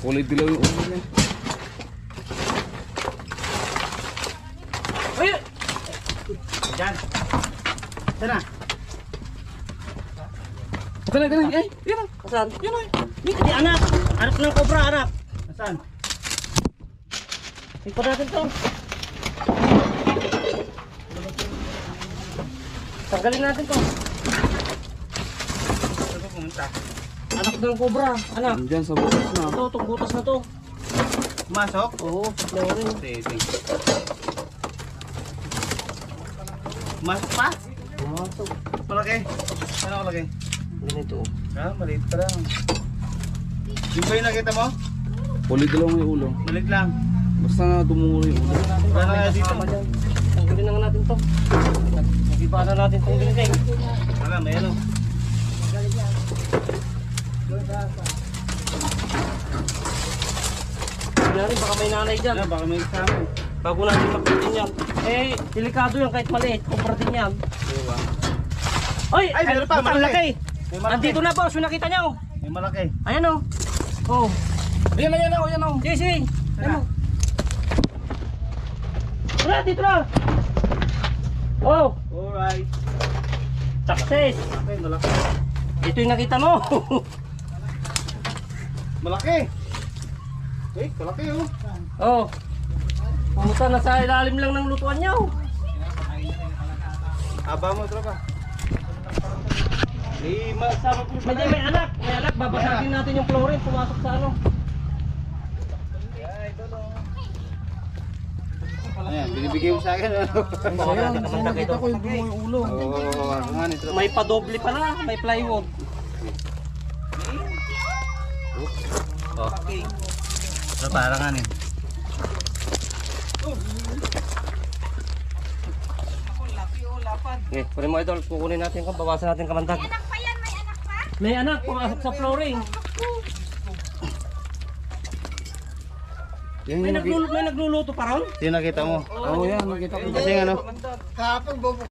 Kulay dilaw yung ulo niya. Ay! Diyan. Tara. Ganun. Ay, yun o. Saan? Yun o. Hindi, anak. Anak ng cobra, anak. Saan? Ikot natin to. Tanggalin natin to. Saan pumunta? Anak ng cobra, anak. Diyan sa butas na. Ito, itong butas na to. Masok? Oo, flooring. Sige. Masok pa? Pumasok. Malaki. Ano malaki? Ganito. Ah, maliit pa lang. Yung ba yung nakita mo? Kulay dilaw yung ulo. Maliit lang. Basta na dumulo yung ulo. Wala na dito. Tanggalin na nga natin to. Nagiba na natin itong dingding. Wala, may ano. Tingnan baka may nanay dyan. Wala, baka may kasama. Bago natin makitin yan. Eh, delikado yan kahit maliit. Kumparatin yan. Diba? Ay! Ay, meron pa, ang malaki. laki! May malaki. Andito na boss, yung nakita niyo. May malaki. Ayan o. Oh. Ayan o. Sige, sige. Ayan o. Wala, dito na. Oh, Alright. success. Okay, malaki. Ito yung nakita mo. Malaki. Eh, malaki oh. Oh. Pumunta na sa ilalim lang ng lutuan niyo. Aba mo, tropa. Eh, masama po May anak. May anak. Babasagin natin yung chlorine. Pumasok sa ano. Ayan, binibigay mo sa akin. Ayan, nakita ko yung dumulo yung ulo. Oo, nga ni tropa. may padoble pala. May plywood. Okay. So, parang nga ni. Okay, pwede mo idol. Kukunin natin kung bawasan natin kamandag. May anak pa yan, may anak pa. May anak. Pumasok sa flooring. Yan yung May nagluluto pa ron? Sino nakita mo? Oo, yan. Nakita ko. Kasi ano?